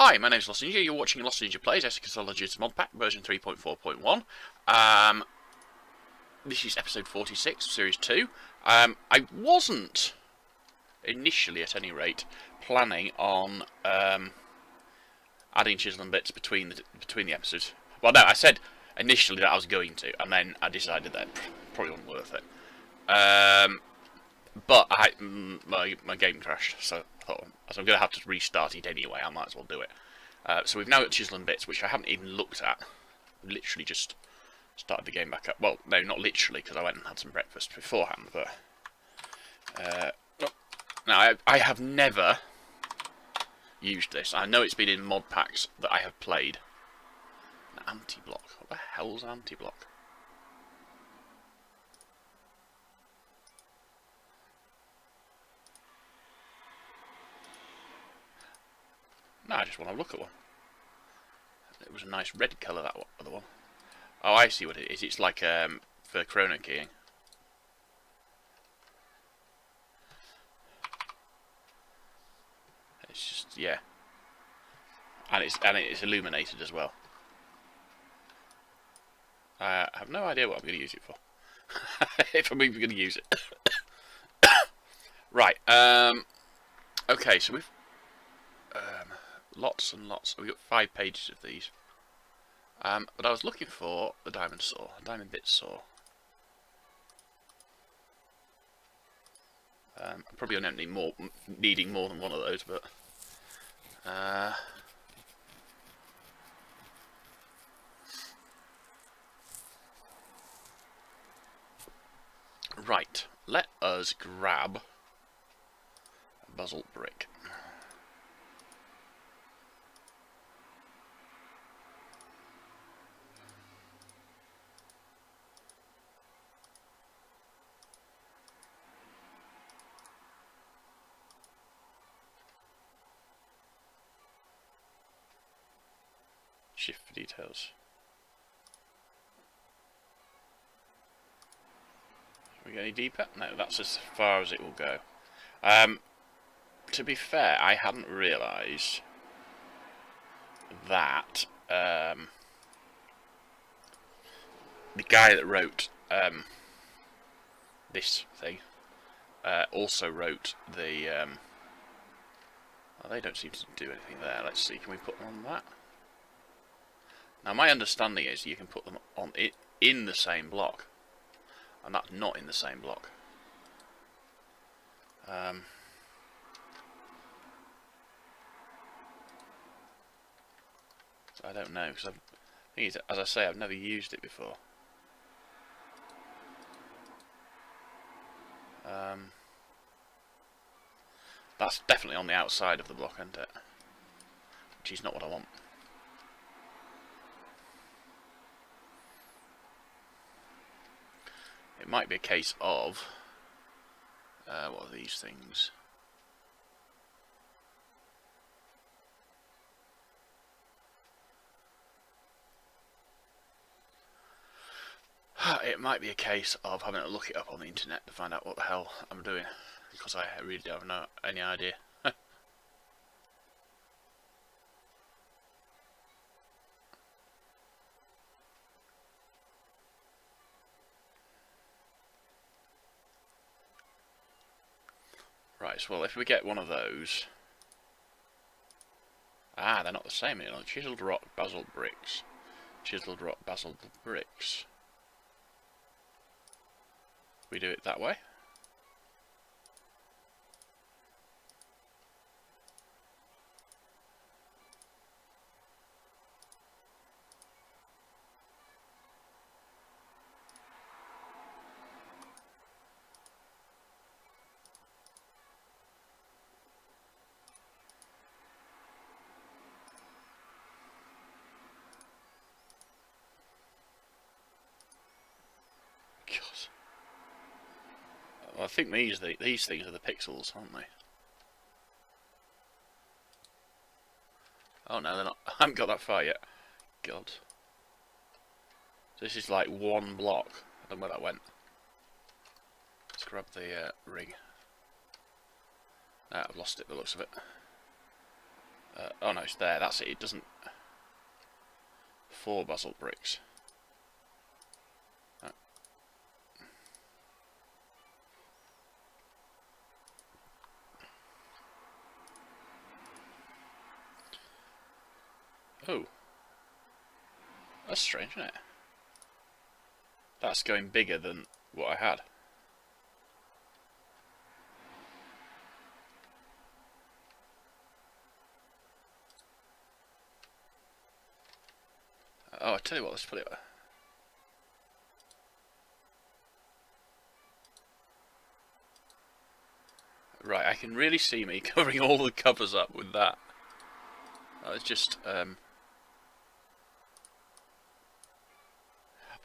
Hi, my name is Lost Ninja. You're watching Lost Ninja Plays Eskatologist Modpack version 3.4.1. This is episode 46 of series 2. I wasn't initially, at any rate, planning on adding chisel and bits between the episodes. Well, no, I said initially that I was going to, and then I decided that it probably wasn't worth it. But my game crashed, so I thought, as I'm going to have to restart it anyway, I might as well do it. So we've now got chisel and bits, which I haven't even looked at. Literally just started the game back up. Well, no, not literally, because I went and had some breakfast beforehand. But now I have never used this. I know it's been in mod packs that I have played. An anti-block. What the hell's an anti-block? No, I just want to look at one. It was a nice red colour, that other one. Oh, I see what it is. It's like for chrono keying. It's just, yeah. And it's illuminated as well. I have no idea what I'm going to use it for. If I'm even going to use it. Right. Okay, so we've lots and lots. We've got 5 pages of these. But I was looking for the diamond saw, a diamond bit saw. I'm probably going to end up needing more than one of those, but right. Let us grab a basalt brick. Shift for details. Can we get any deeper? No, that's as far as it will go. To be fair, I hadn't realised that the guy that wrote this thing also wrote the. Well, they don't seem to do anything there. Let's see. Can we put them on that? Now, my understanding is you can put them on it in the same block, and that's not in the same block. So I don't know, because as I say, I've never used it before. That's definitely on the outside of the block, isn't it? Which is not what I want. It might be a case of what are these things? It might be a case of having to look it up on the internet to find out what the hell I'm doing, because I really don't have any idea. Right, so well, if we get one of those... Ah, they're not the same, you know. Chiseled rock, basalt bricks. Chiseled rock, basalt bricks. We do it that way. Well, I think these things are the pixels, aren't they? Oh no, they're not. I haven't got that far yet. God. This is like one block. I don't know where that went. Let's grab the ring. I've lost it by the looks of it. Oh no, it's there. That's it. It doesn't. 4 basalt bricks. Oh. That's strange, isn't it? That's going bigger than what I had. Oh, I tell you what, let's put it. Right, I can really see me covering all the covers up with that. That was just,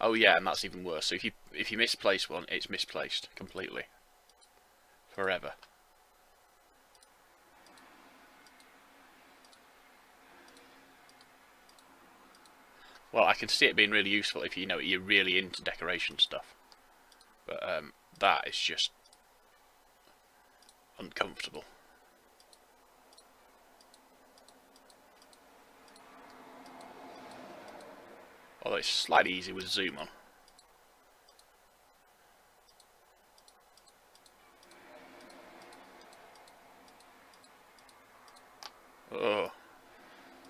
oh yeah, and that's even worse. So if you misplace one, it's misplaced completely, forever. Well, I can see it being really useful if you know you're really into decoration stuff, but that is just uncomfortable. Although it's slightly easy with zoom on. Oh,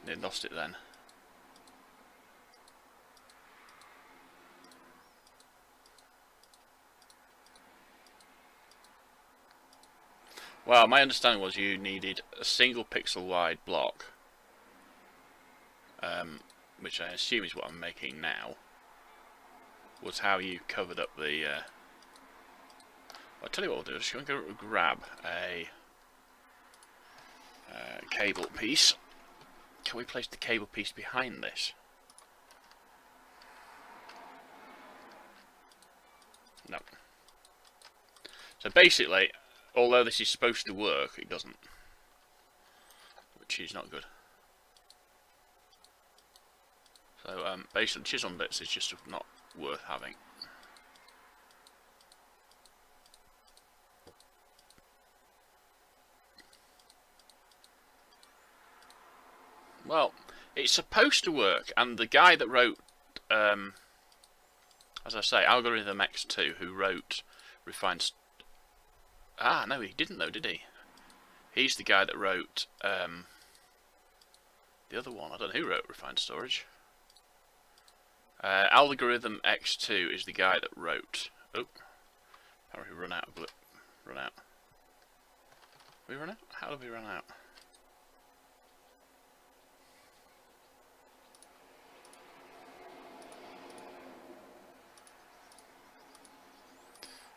they lost it then. Well, my understanding was you needed a single pixel wide block, which I assume is what I'm making now, was how you covered up the... Well, I'll tell you what we'll do, I'm just going to go grab a cable piece. Can we place the cable piece behind this? No. So basically, although this is supposed to work, it doesn't, which is not good. So basically, chisel bits is just not worth having. Well, it's supposed to work, and the guy that wrote, as I say, Algorithm X2, who wrote Refined... Ah, no, he didn't though, did he? He's the guy that wrote the other one. I don't know who wrote Refined Storage. Algorithm X2 is the guy that wrote... Oh, how did we run out? Run out. We run out? How did we run out?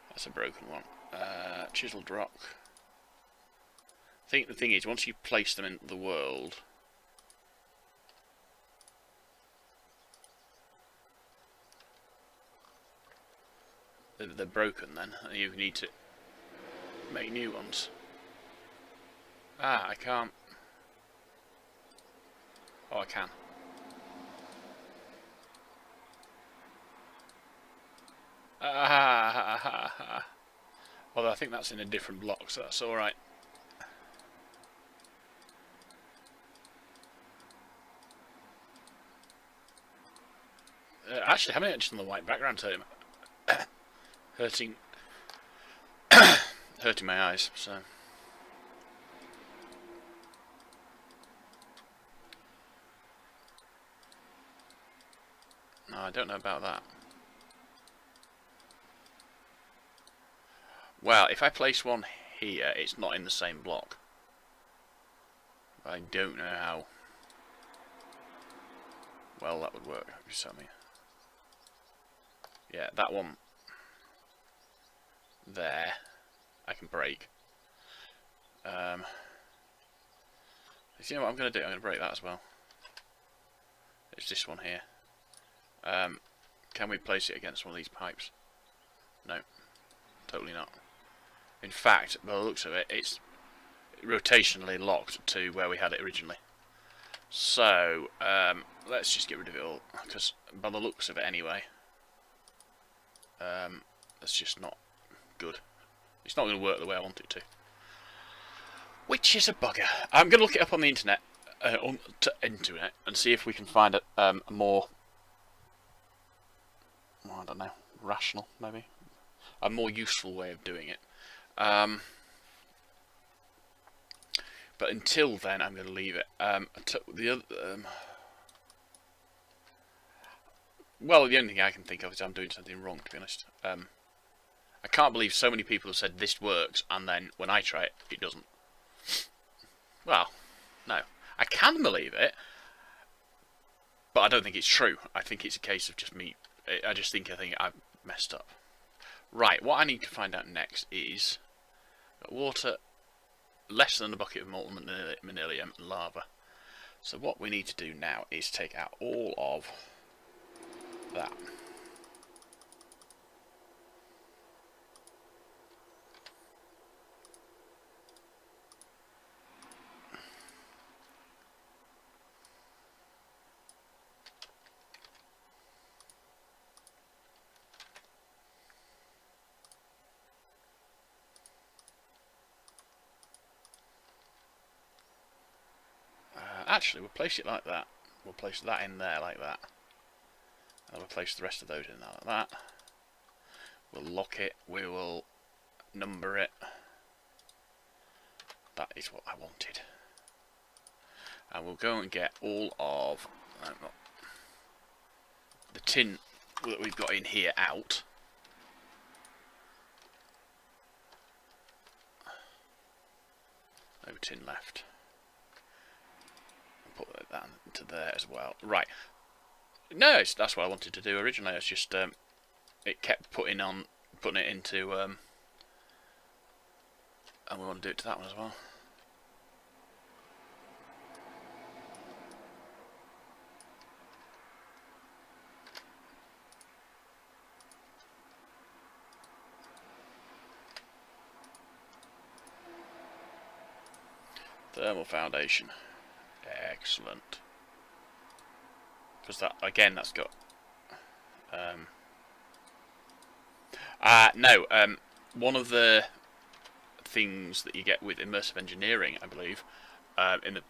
That's a broken one. Chiseled rock. I think the thing is, once you place them into the world, they're broken then. You need to make new ones. Ah, I can't. Oh, I can. Although I think that's in a different block, so that's alright. Actually, having it just on the white background hurting my eyes, so... No, I don't know about that. Well, if I place one here, it's not in the same block. I don't know how well that would work. Just tell me. Yeah, that one there, I can break. You know what I'm going to do? I'm going to break that as well. It's this one here. Can we place it against one of these pipes? No, totally not. In fact, by the looks of it, it's rotationally locked to where we had it originally. So, let's just get rid of it all, because by the looks of it anyway, that's just not good. It's not going to work the way I want it to. Which is a bugger. I'm going to look it up on the internet, into it and see if we can find a more, I don't know, rational, maybe, a more useful way of doing it. But until then, I'm going to leave it. Well, the only thing I can think of is I'm doing something wrong, to be honest. I can't believe so many people have said this works, and then when I try it, it doesn't. Well, no. I can believe it, but I don't think it's true. I think it's a case of just me. I think I've messed up. Right, what I need to find out next is water less than a bucket of molten manilium lava. So what we need to do now is take out all of that. Actually, we'll place it like that. We'll place that in there like that. And we'll place the rest of those in there like that. We'll lock it. We will number it. That is what I wanted. And we'll go and get all of the tin that we've got in here out. No tin left. Put that into there as well. Right. No, that's what I wanted to do originally. It's just it kept putting it into and we want to do it to that one as well. Thermal foundation. Excellent. Because that, again, that's got one of the things that you get with immersive engineering, I believe, in the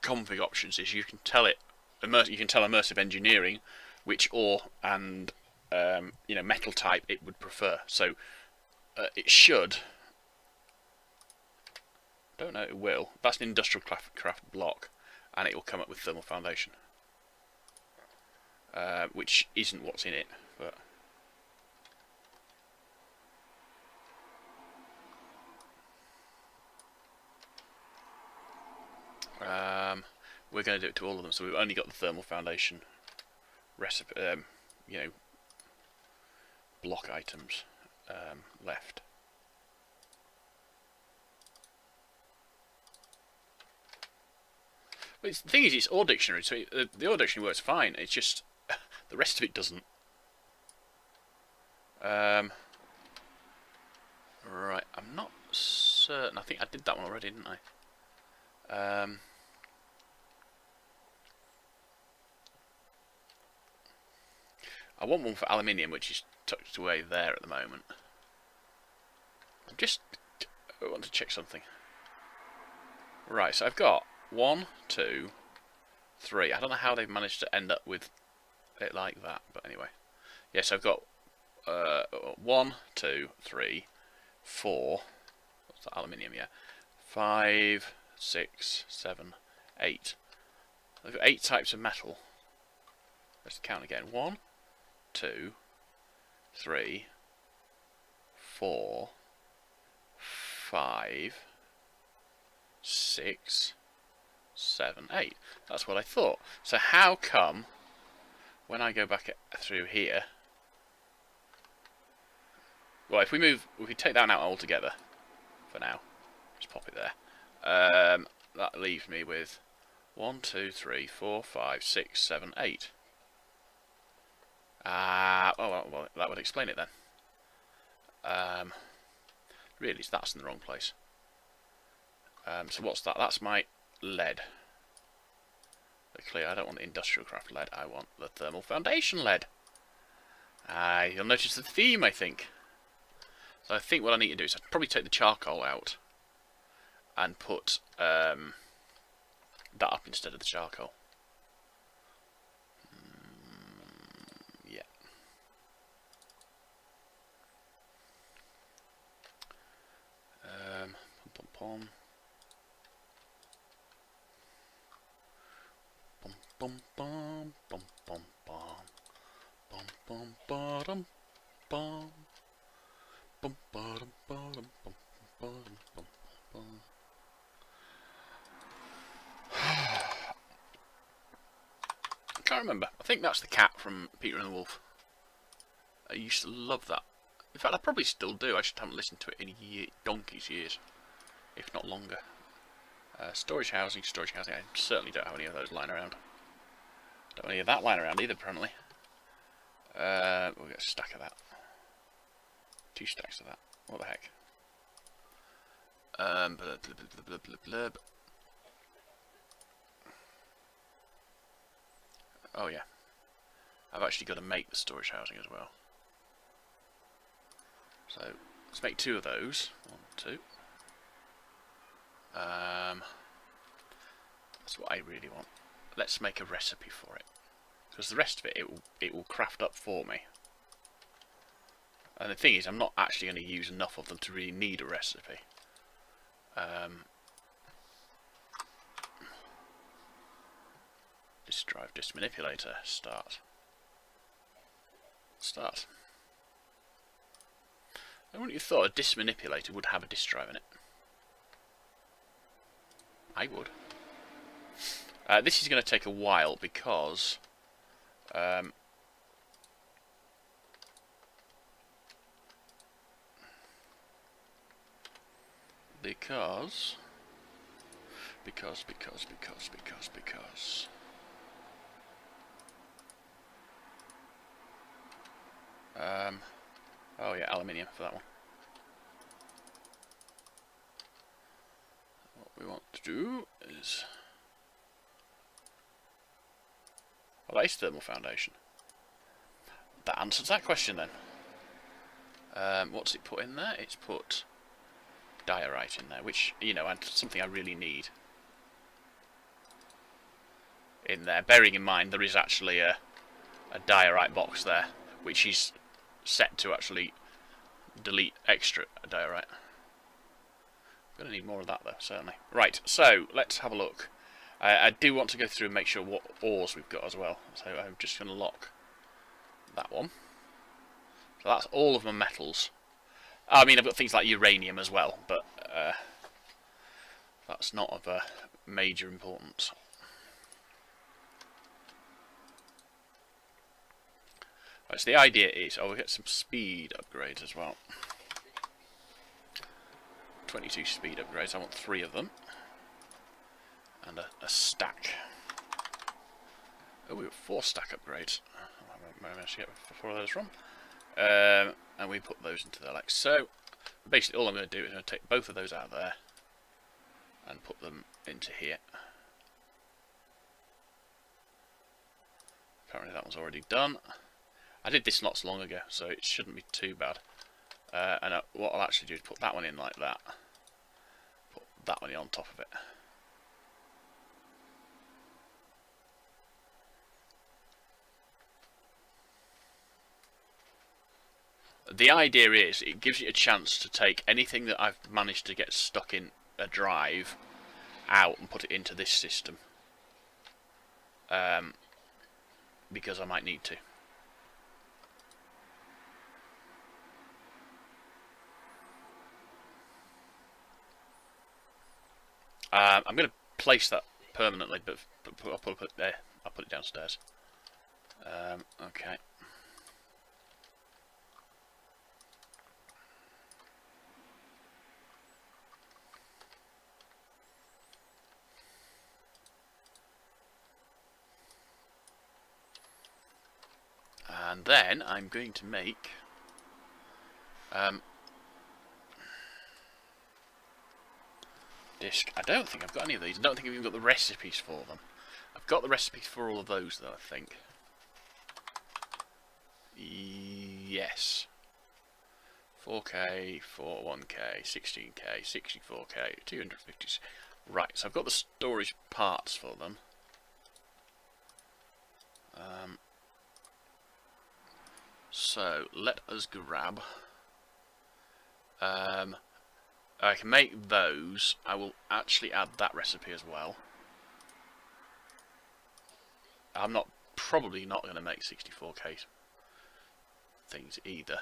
config options is you can tell immersive engineering which ore and metal type it would prefer. So it should. Don't know, it will. That's an industrial craft block, and it will come up with thermal foundation, which isn't what's in it, but we're going to do it to all of them. So we've only got the thermal foundation recipe, block items left. But the thing is, it's ore dictionary, so the ore dictionary works fine. It's just the rest of it doesn't. Right, I'm not certain. I think I did that one already, didn't I? I want one for aluminium, which is tucked away there at the moment. I want to check something. Right, so I've got 1, 2, 3. I don't know how they've managed to end up with it like that, but anyway. Yes, I've got 1, 2, 3, 4. What's that? Aluminium, yeah. 5, 6, 7, 8. I've got 8 types of metal. Let's count again. 1, 2, 3, 4, 5, 6, 7, 8. That's what I thought. So how come when I go back through here? Well, if we take that out altogether for now. Just pop it there. That leaves me with 1, 2, 3, 4, 5, 6, 7, 8. Well, that would explain it then. Really, that's in the wrong place. So what's that? That's my lead. But clear, I don't want the industrial craft lead. I want the thermal foundation lead. You'll notice the theme, I think. So I think what I need to do is I'd probably take the charcoal out and put that up instead of the charcoal. Yeah. Pom pom pom pom pom pom pom pom pom pom pom pom pom pom pom. I can't remember. I think that's the cat from Peter and the Wolf. I used to love that. In fact, I probably still do. I just haven't listened to it in donkey's years, if not longer. Storage housing. I certainly don't have any of those lying around. Don't have any of that lying around either, apparently. We'll get a stack of that. 2 stacks of that. What the heck? Blub. Oh yeah. I've actually got to make the storage housing as well. So let's make 2 of those. 1, 2. That's what I really want. Let's make a recipe for it, because the rest of it will craft up for me. And the thing is, I'm not actually going to use enough of them to really need a recipe. Disk drive, disk manipulator, start. I wouldn't have thought a disk manipulator would have a disk drive in it. I would. This is going to take a while because oh yeah, aluminium for that one. What we want to do is, well, that is thermal foundation. That answers that question then. What's it put in there? It's put diorite in there, which, you know, and something I really need in there. Bearing in mind there is actually a diorite box there, which is set to actually delete extra diorite. I'm going to need more of that though, certainly. Right, so let's have a look. I do want to go through and make sure what ores we've got as well. So I'm just going to lock that one. So that's all of my metals. I mean, I've got things like uranium as well, but that's not of major importance. Right, so the idea is, we'll get some speed upgrades as well. 22 speed upgrades, I want 3 of them. And a stack. Oh, we got 4 stack upgrades. I managed to get 4 of those from. And we put those into there like so. Basically, all I'm going to do is I'm going to take both of those out of there and put them into here. Apparently that one's already done. I did this not so long ago, so it shouldn't be too bad. And what I'll actually do is put that one in like that. Put that one in on top of it. The idea is, it gives you a chance to take anything that I've managed to get stuck in a drive out and put it into this system. Because I might need to. I'm going to place that permanently, but I'll put it there. I'll put it downstairs. Okay. And then I'm going to make disc. I don't think I've got any of these. I don't think I've even got the recipes for them. I've got the recipes for all of those though, I think. Yes. 4K, 41K, 16K, 64K, 250. Right, so I've got the storage parts for them. So let us grab. I can make those. I will actually add that recipe as well. I'm probably not going to make 64k things either.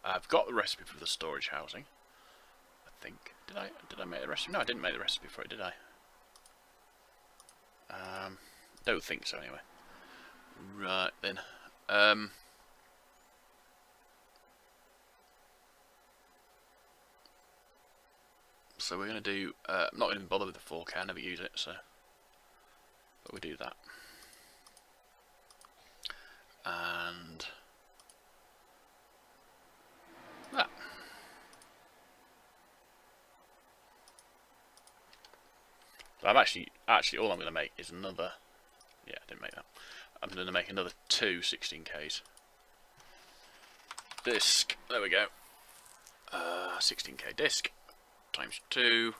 I've got the recipe for the storage housing. I think. Did I make the recipe? No, I didn't make the recipe for it, did I? Don't think so anyway. Right then. So we're going to do, I'm not going to bother with the 4K, I never use it, so, but we do that. And that. So I'm actually all I'm going to make is another, yeah, I didn't make that. I'm going to make another 2 16Ks. Disc, there we go. 16K disc. Times 2.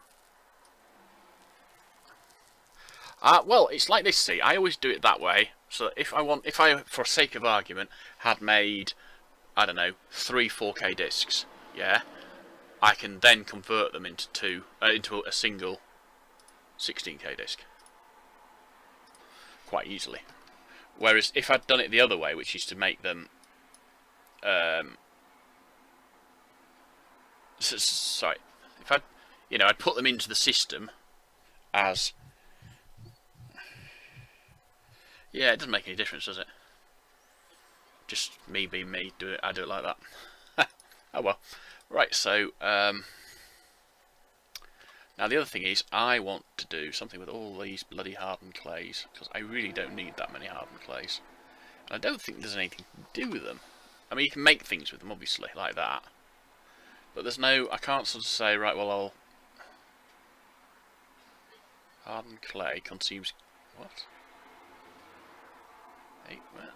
Well, it's like this, see, I always do it that way. So if I, for sake of argument, had made, I don't know, 3 4K discs, yeah, I can then convert them into a single 16K disc quite easily. Whereas if I'd done it the other way, which is to make them, sorry, if I'd put them into the system as, yeah, it doesn't make any difference, does it? Just me being me, I do it like that. Oh well. Right, so now the other thing is I want to do something with all these bloody hardened clays, because I really don't need that many hardened clays. And I don't think there's anything to do with them. I mean, you can make things with them, obviously, like that. But there's no, I can't sort of say, right, well, I'll... Hardened clay consumes... What? Hey, what?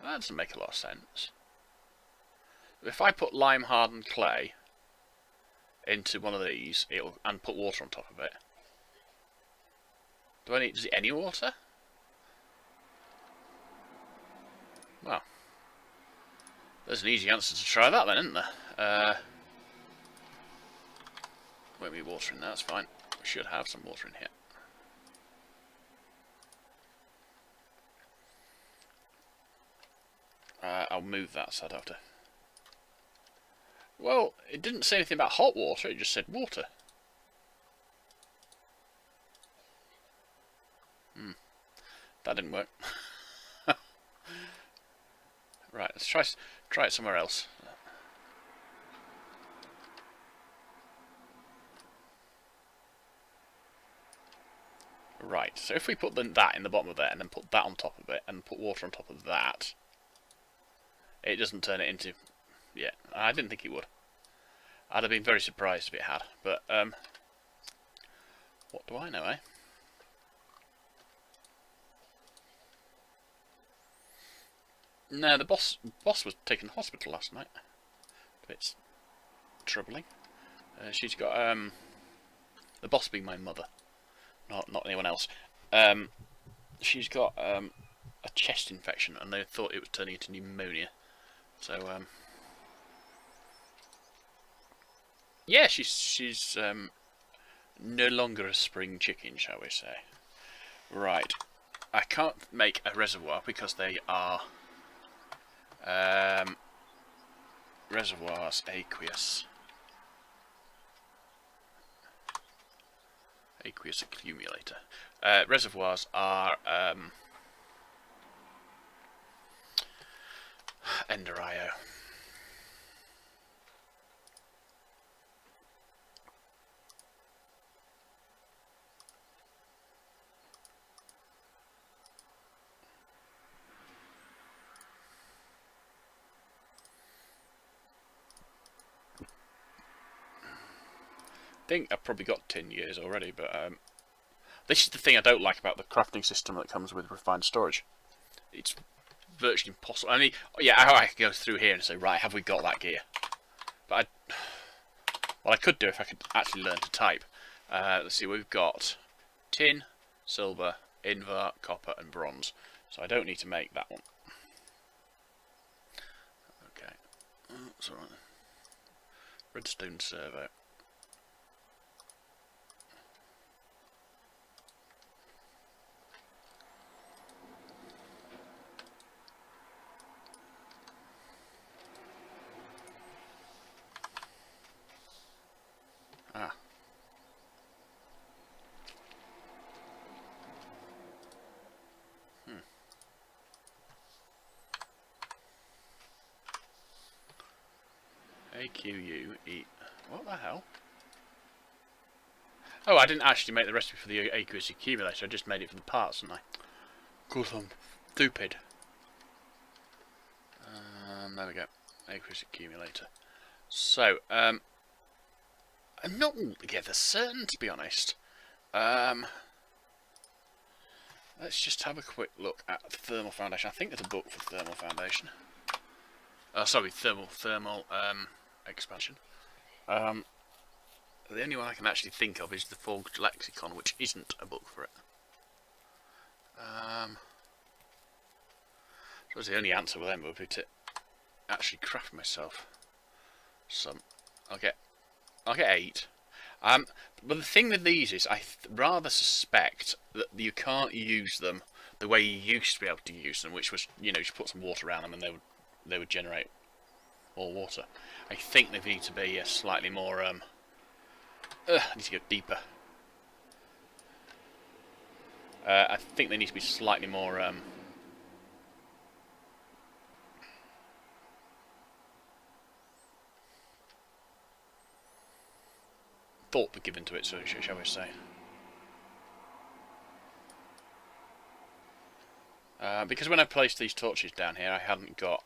That doesn't make a lot of sense. If I put lime hardened clay into one of these, and put water on top of it. Does it any water? Well, there's an easy answer to try that then, isn't there? Won't be water in there, that's fine. We should have some water in here. I'll move that so I'd have to... Well, it didn't say anything about hot water, it just said water. That didn't work. Right, let's try it somewhere else. Right, so if we put that in the bottom of there, and then put that on top of it, and put water on top of that, it doesn't turn it into... Yeah, I didn't think it would. I'd have been very surprised if it had, but, what do I know, eh? No, the boss was taken to hospital last night. It's troubling. She's got, the boss being my mother, not anyone else. She's got, a chest infection, and they thought it was turning into pneumonia. So, yeah, she's no longer a spring chicken, shall we say. Right. I can't make a reservoir because they are reservoirs aqueous accumulator. Reservoirs are EnderIO. I think I've probably got 10 years already, but this is the thing I don't like about the crafting system that comes with refined storage. It's virtually impossible. I mean, yeah, I can go through here and say, right, have we got that gear? But What I could do if I could actually learn to type. Let's see, we've got tin, silver, invar, copper and bronze. So I don't need to make that one. Okay. That's alright. Redstone servo. Ah. AQU. What the hell? Oh, I didn't actually make the recipe for the aqueous accumulator. I just made it for the parts, didn't I? Of course, I'm stupid. There we go. Aqueous accumulator. So, I'm not altogether certain, to be honest. Let's just have a quick look at the thermal foundation. I think there's a book for thermal foundation. Sorry, thermal expansion. The only one I can actually think of is the Forged Lexicon, which isn't a book for it. So the only answer with them would be to actually craft myself some. I'll get 8. But the thing with these is, I rather suspect that you can't use them the way you used to be able to use them, which was, you know, just put some water around them and they would generate more water. I think they need to be slightly more. I need to go deeper. I think they need to be slightly more. Thought given to it, so shall we say? Because when I placed these torches down here, I hadn't got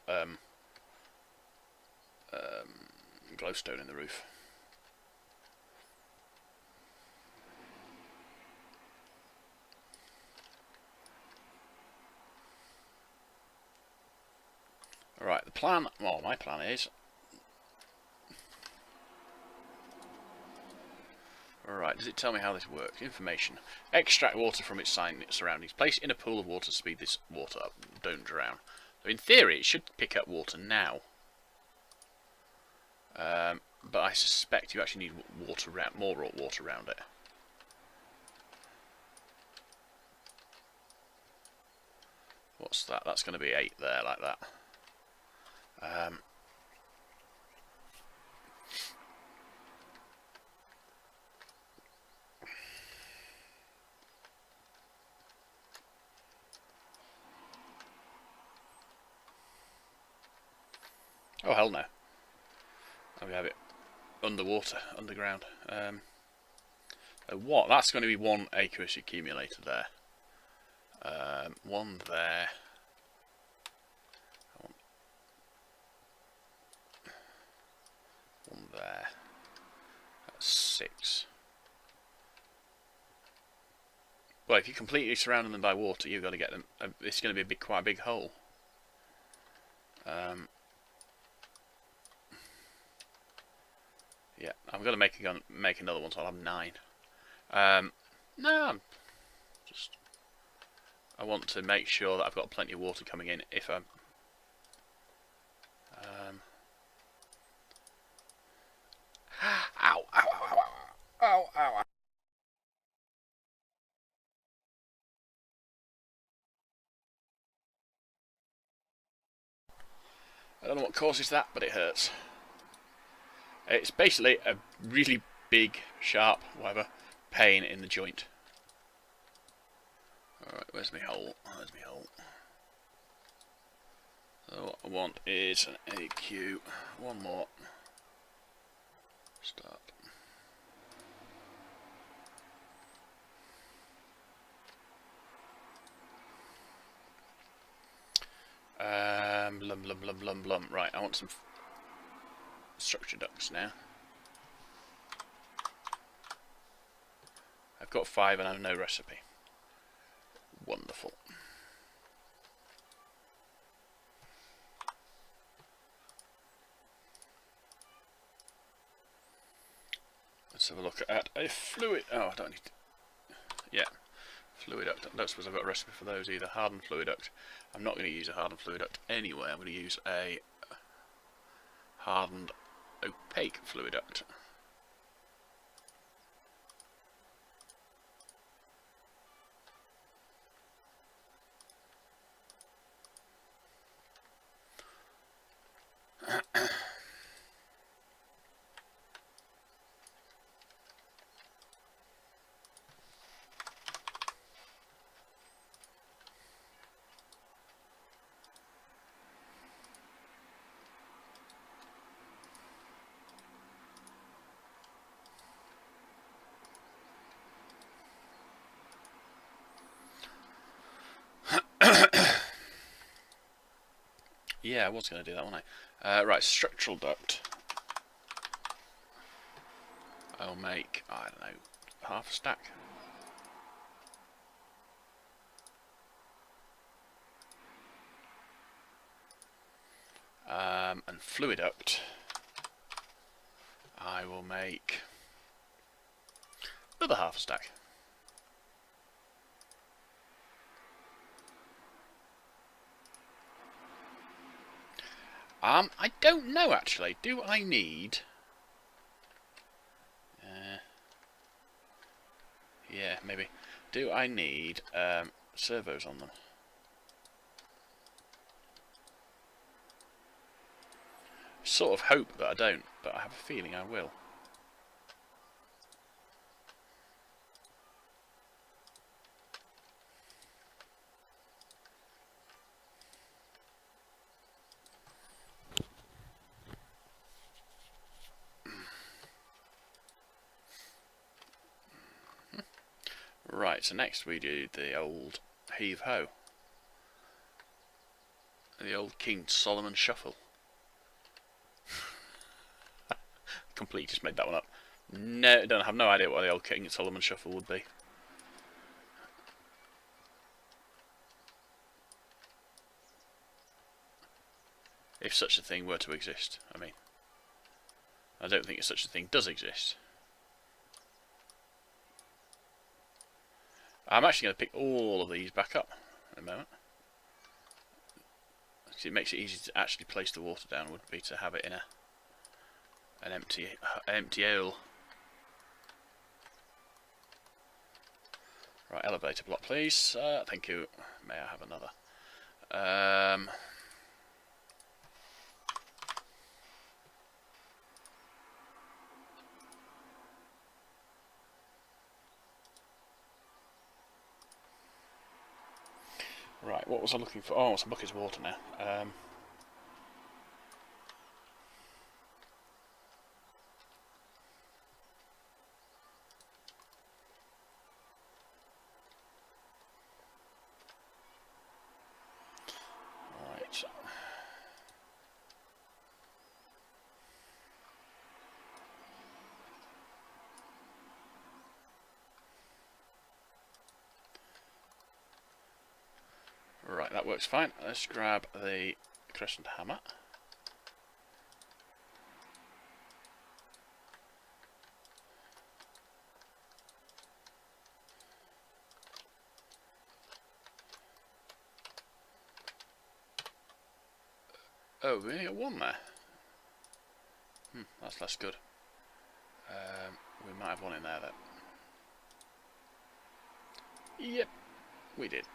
glowstone in the roof. Alright, the plan, well, my plan is... Alright, does it tell me how this works? Information. Extract water from its surroundings. Place in a pool of water to speed this water up. Don't drown. So in theory, it should pick up water now. But I suspect you actually need water around, more water around it. What's that? That's going to be 8 there, like that. Oh, hell no. We have it underwater, underground. What? That's going to be 1 aqueous accumulator there. 1 there. 1 there. That's 6. Well, if you completely surround them by water, you've got to get them. It's going to be quite a big hole. Yeah, I'm going to make another one, so I'll have 9. No, I want to make sure that I've got plenty of water coming in if I'm... Ow, ow, ow, ow, ow, ow, ow. I don't know what causes that, but it hurts. It's basically a really big, sharp, whatever, pain in the joint. Alright, where's my hole? There's my hole. So what I want is an AQ. 1 more. Start. Blum, blum, blum, blum, blum. Right, I want some structure ducts now. I've got 5 and I have no recipe. Wonderful. have a look at a fluid. Oh, I don't need. Yeah, fluid duct. I don't suppose I've got a recipe for those either. Hardened fluid duct. I'm not going to use a hardened fluid duct anyway. I'm going to use a hardened opaque fluid duct. Yeah, I was going to do that, wasn't I? Right, structural duct. I'll make, I don't know, half a stack. And fluid duct, I will make another half a stack. I don't know actually. Do I need? Yeah, maybe. Do I need servos on them? Sort of hope that I don't, but I have a feeling I will. Right, so next we do the old heave-ho. The old King Solomon Shuffle. Completely just made that one up. No, don't have no idea what the old King Solomon Shuffle would be. If such a thing were to exist, I mean. I don't think such a thing does exist. I'm actually going to pick all of these back up in a moment. It makes it easy to actually place the water down, would be to have it in an empty ale. Right, elevator block please. Thank you. May I have another? Right, what was I looking for? Oh, some buckets of water now. Right. Right, that works fine. Let's grab the crescent hammer. Oh, we only got one there. That's less good. We might have one in there then. Yep, we did.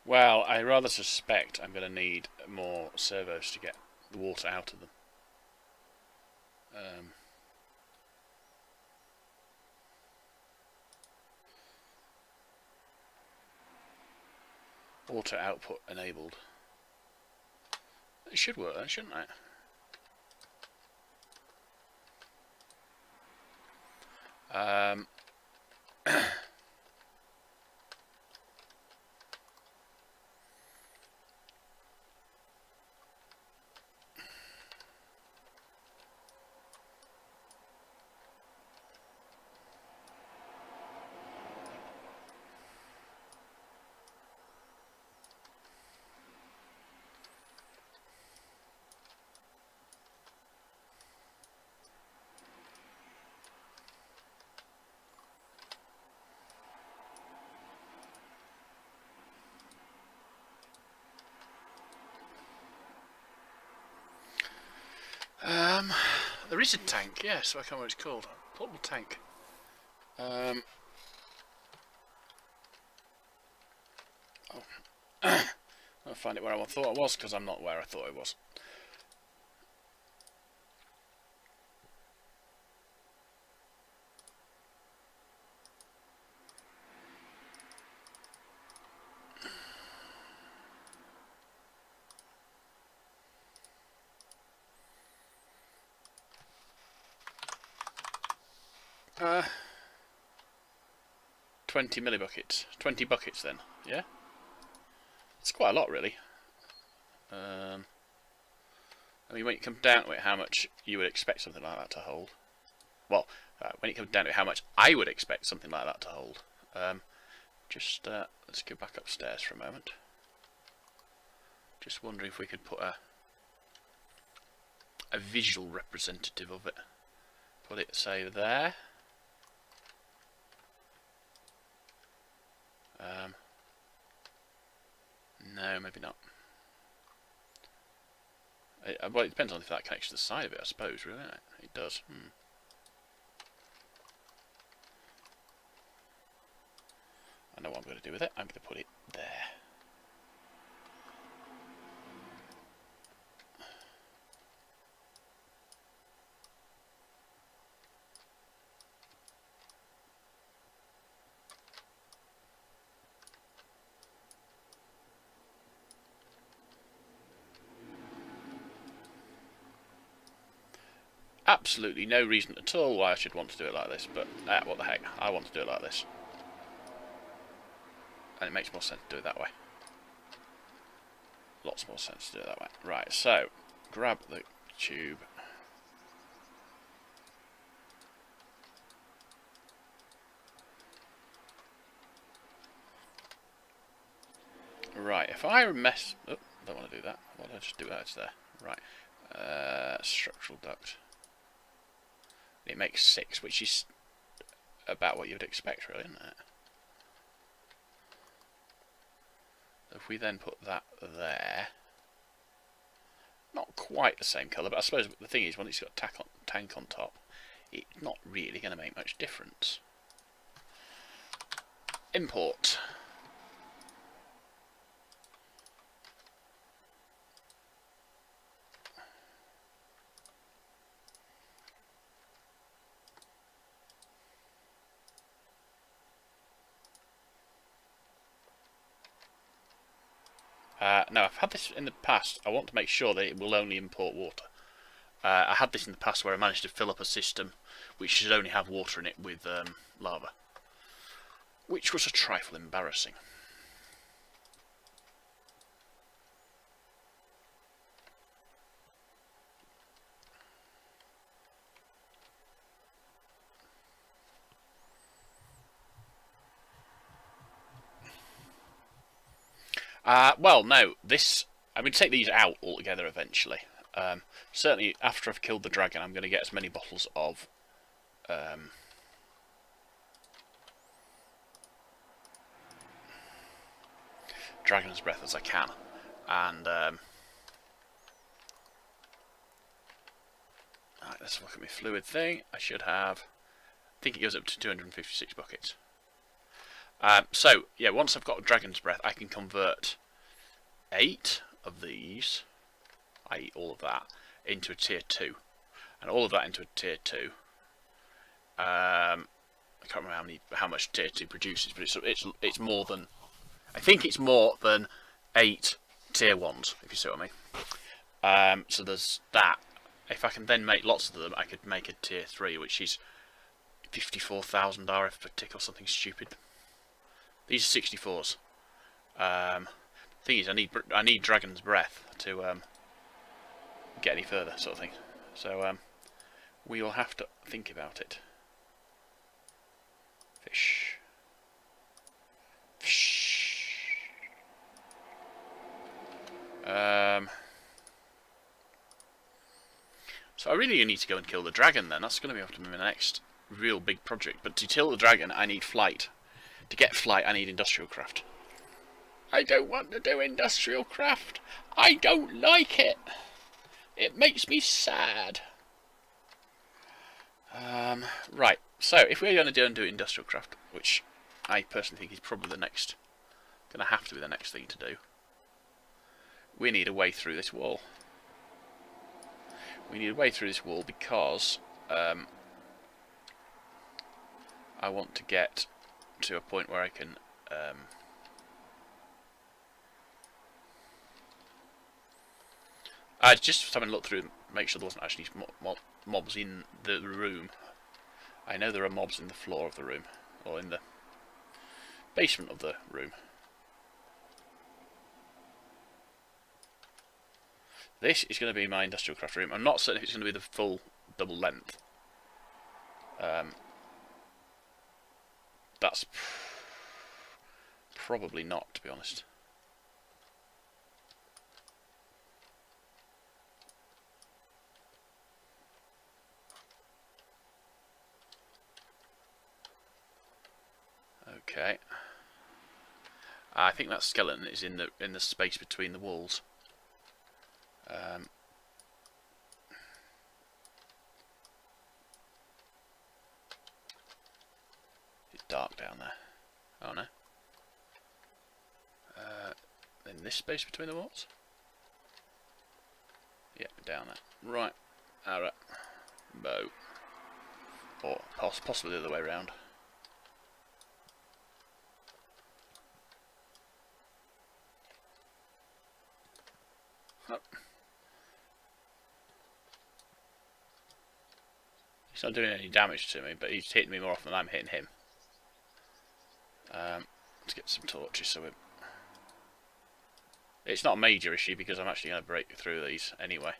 Well, I rather suspect I'm going to need more servos to get the water out of them. Water output enabled. It should work then, shouldn't it? There is a tank, yes, I can't remember what it's called. Portable tank. I'll find it where I thought I was, because I'm not where I thought I was. Uh, 20 millibuckets. 20 buckets then, yeah? It's quite a lot, really. I mean, when it comes down to it, how much you would expect something like that to hold. Well, when it comes down to it, how much I would expect something like that to hold. Let's go back upstairs for a moment. Just wondering if we could put a visual representative of it. Put it, say, there. No, maybe not. Well, it depends on if that connects to the side of it, I suppose, really. It does. I know what I'm going to do with it. I'm going to put it there. Absolutely no reason at all why I should want to do it like this, but what the heck, I want to do it like this. And it makes more sense to do it that way. Lots more sense to do it that way. Right, so, grab the tube. Right, if I mess... Oh, don't want to do that. Why don't I just do that? It's there. Right. Structural duct. It makes 6, which is about what you'd expect, really, isn't it? If we then put that there, not quite the same colour, but I suppose the thing is, when it's got a tank on top, it's not really going to make much difference. Import. Now, I've had this in the past. I want to make sure that it will only import water. I had this in the past where I managed to fill up a system which should only have water in it with lava, which was a trifle embarrassing. Well, no, this... I'm going to take these out altogether eventually. Certainly, after I've killed the dragon, I'm going to get as many bottles of... Dragon's Breath as I can. And... Right, let's look at my fluid thing. I should have... I think it goes up to 256 buckets. So, yeah, once I've got Dragon's Breath, I can convert 8 of these, i.e. all of that, into a tier 2. And all of that into a tier 2. I can't remember how much tier 2 produces, but it's more than... I think it's more than 8 tier 1s, if you see what I mean. So there's that. If I can then make lots of them, I could make a tier 3, which is 54,000 RF per tick or something stupid. These are 64s. Thing is, I need Dragon's Breath to get any further, sort of thing. So we will have to think about it. Fish. Fish. So I really need to go and kill the dragon then. That's going to be after my next real big project. But to kill the dragon, I need flight. To get flight, I need industrial craft. I don't want to do industrial craft. I don't like it. It makes me sad. Right, so if we're going to do industrial craft, which I personally think is probably going to have to be the next thing to do, we need a way through this wall. We need a way through this wall because I want to get to a point where I can I just having a look through, make sure there wasn't actually mobs in the room. I know there are mobs in the floor of the room, or in the basement of the room. This is going to be my industrial craft room. I'm not certain if it's going to be the full double length. That's probably not, to be honest. Okay. I think that skeleton is in the space between the walls. It's dark down there. Oh no. In this space between the walls? Yeah, down there. Right. Alright. Bow. Or possibly the other way around. Oh. He's not doing any damage to me, but he's hitting me more often than I'm hitting him. Let's get some torches so we're... It's not a major issue because I'm actually going to break through these anyway.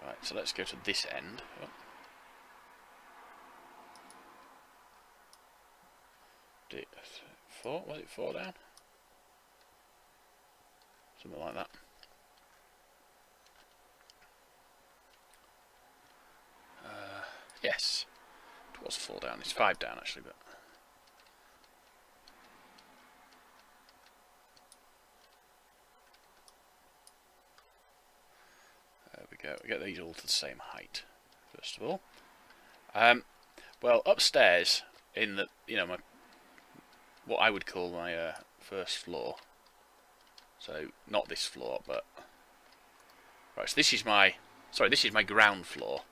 Right, so let's go to this end. Oh. Four? Was it 4 down? Something like that. Yes. It was 4 down. It's 5 down actually, but... There we go. We get these all to the same height, first of all. Well, upstairs, in the, my... what I would call my first floor. So, not this floor, but... Right, so this is my... Sorry, this is my ground floor.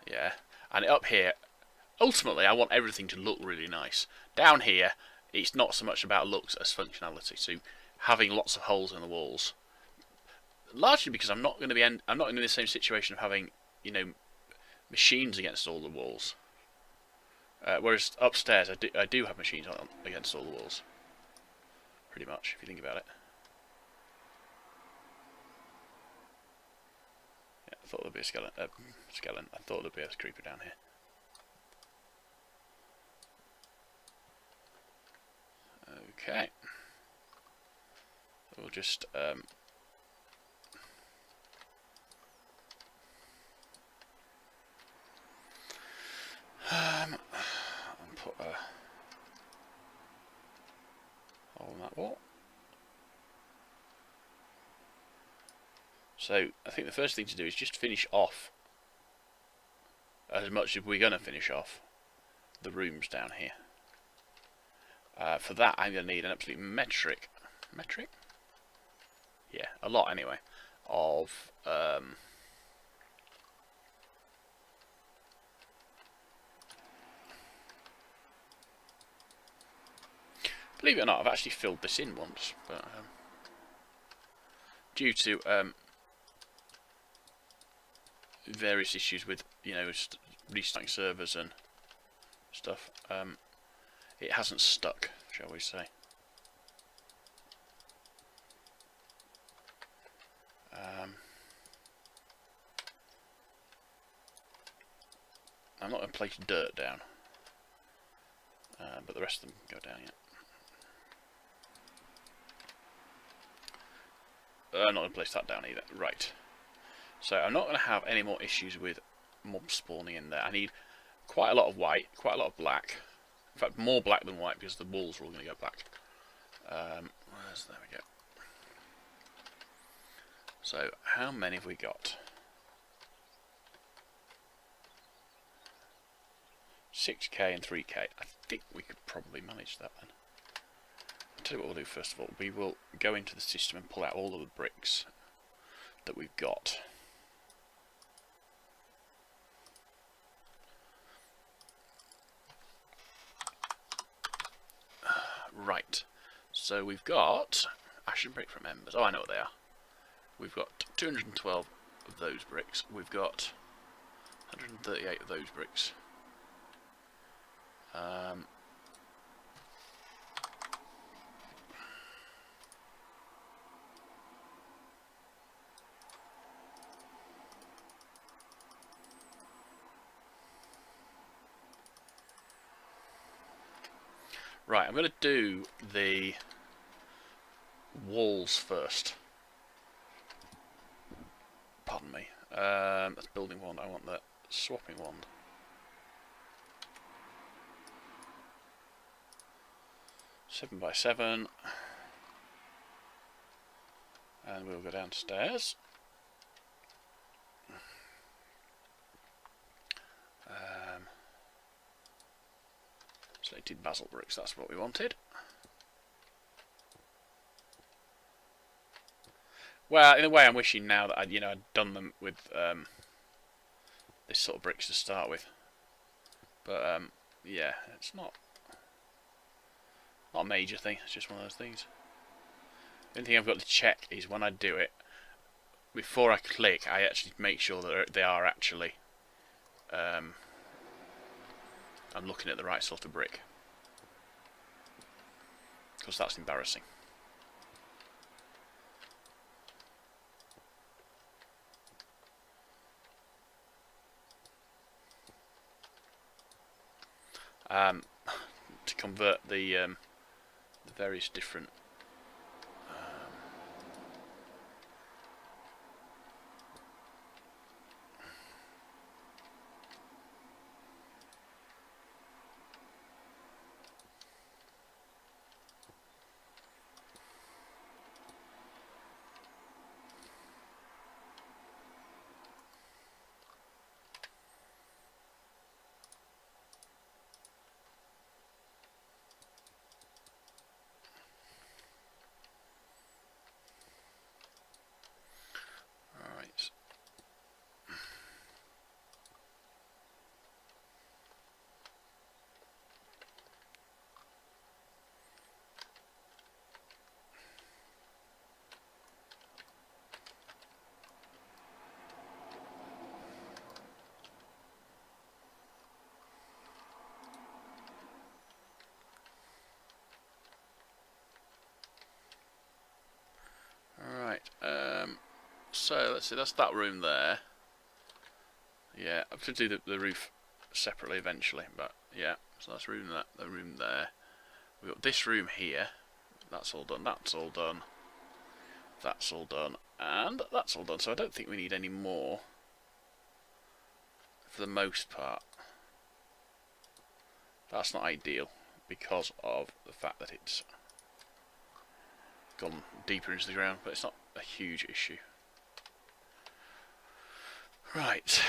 Yeah, and up here, ultimately I want everything to look really nice. Down here, it's not so much about looks as functionality. So having lots of holes in the walls, largely because I'm not going to be I'm not going to be in the same situation of having machines against all the walls. Whereas upstairs, I do have machines against all the walls, pretty much if you think about it. I thought there'd be a skeleton. I thought there'd be a creeper down here. Okay. We'll just and put a hole in that wall. So I think the first thing to do is just finish off as much as we're going to finish off the rooms down here. For that I'm going to need an absolute metric? Yeah, a lot anyway, of Believe it or not, I've actually filled this in once, but due to various issues with, you know, restarting servers and stuff, it hasn't stuck, shall we say. I'm not going to place dirt down, but the rest of them go down yet. I'm not going to place that down either. Right. So I'm not going to have any more issues with mobs spawning in there. I need quite a lot of white, quite a lot of black. In fact, more black than white because the walls are all going to go black. There we go. So how many have we got? 6k and 3k. I think we could probably manage that then. I'll tell you what we'll do first of all. We will go into the system and pull out all of the bricks that we've got. Right. So we've got ashen brick from embers. Oh, I know what they are. We've got 212 of those bricks. We've got 138 of those bricks. Right, I'm going to do the walls first. Pardon me. That's building one. I want that swapping one. Seven by 7, and we'll go downstairs. Slated basalt bricks, that's what we wanted. Well, in a way I'm wishing now that I'd done them with this sort of bricks to start with. But yeah, it's not a major thing, it's just one of those things. The only thing I've got to check is when I do it, before I click, I actually make sure that they are actually I'm looking at the right sort of brick, because that's embarrassing. To convert the various different so let's see, that's that room there. Yeah, I have to do the roof separately eventually, but yeah, so that's room the room there. We've got this room here. That's all done, that's all done. That's all done, and that's all done. So I don't think we need any more for the most part. That's not ideal because of the fact that it's gone deeper into the ground, but it's not a huge issue. Right.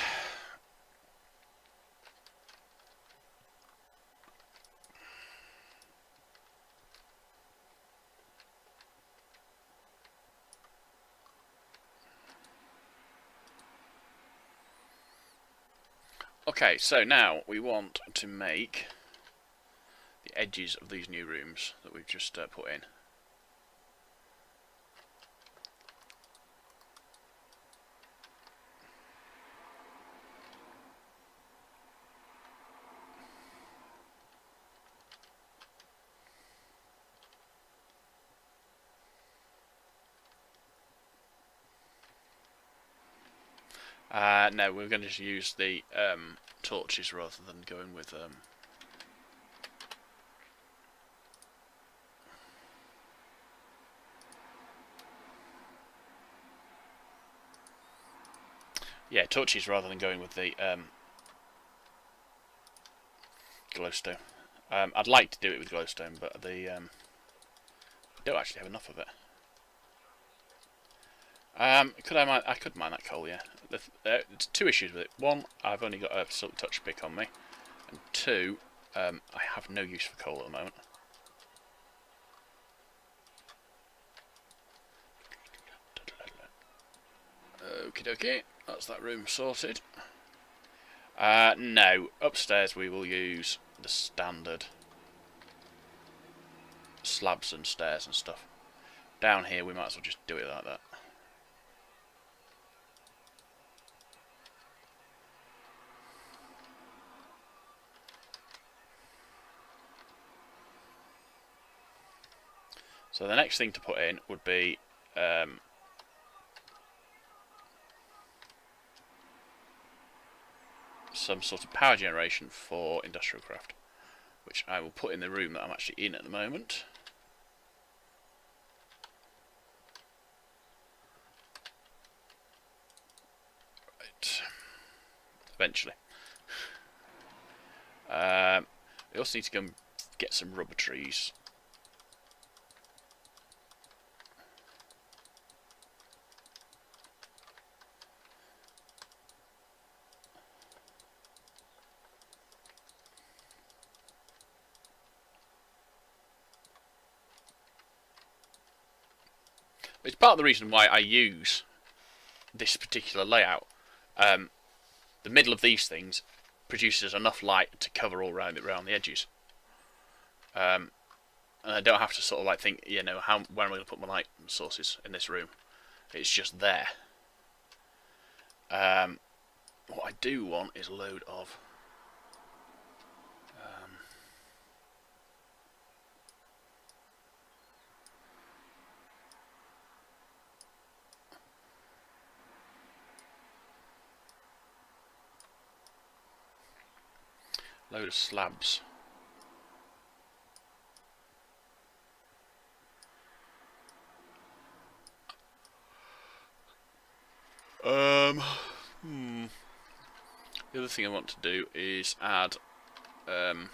Okay, so now we want to make the the edges of these new rooms that we've just put in. No, we're going to just use the torches rather than going with yeah, torches rather than going with the glowstone. I'd like to do it with glowstone, but the I don't actually have enough of it. I could mine that coal, yeah. There's two issues with it. One, I've only got a silk touch pick on me, and two, I have no use for coal at the moment. Okie dokie, that's that room sorted. No, upstairs we will use the standard slabs and stairs and stuff. Down here we might as well just do it like that. So the next thing to put in would be some sort of power generation for industrial craft, which I will put in the room that I'm actually in at the moment. Right. Eventually. We also need to go and get some rubber trees. It's part of the reason why I use this particular layout. The middle of these things produces enough light to cover all around the edges. And I don't have to sort of like think, you know, where am I going to put my light sources in this room? It's just there. What I do want is a load of slabs. The other thing I want to do is add right,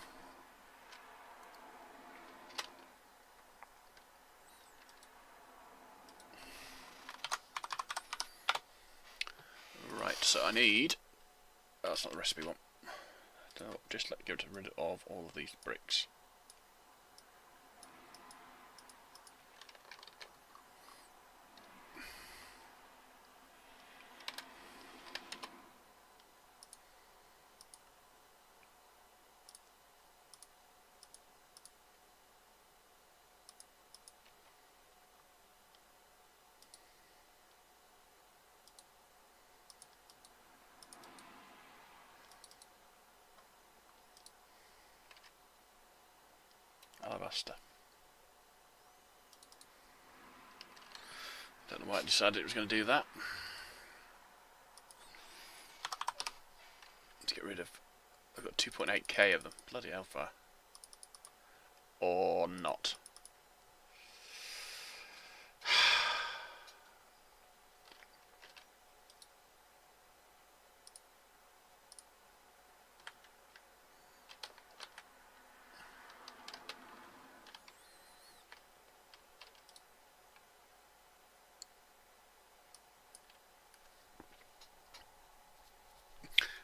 so I need, that's not the recipe one. Just get rid of all of these bricks. Alabaster. Don't know why I decided it was going to do that. To get rid of, I've got 2.8k of them. Bloody hellfire. Or not.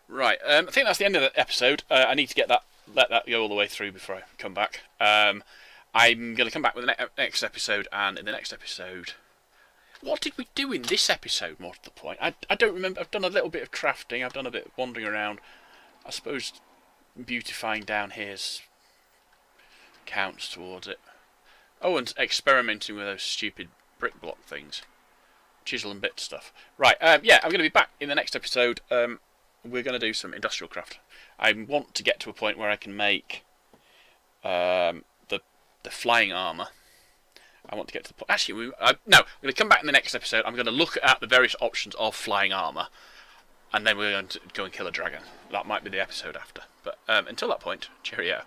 Right, I think that's the end of the episode. I need to let that go all the way through before I come back. I'm going to come back with the next episode, and in the next episode, what did we do in this episode? More to the point, I don't remember. I've done a little bit of crafting. I've done a bit of wandering around. I suppose beautifying down here's counts towards it. Oh, and experimenting with those stupid brick block things. Chisel and bit stuff. Right, yeah, I'm going to be back in the next episode. We're going to do some industrial craft. I want to get to a point where I can make the flying armour. I want to get to the point... Actually, no, I'm going to come back in the next episode. I'm going to look at the various options of flying armour. And then we're going to go and kill a dragon. That might be the episode after. But until that point, cheerio.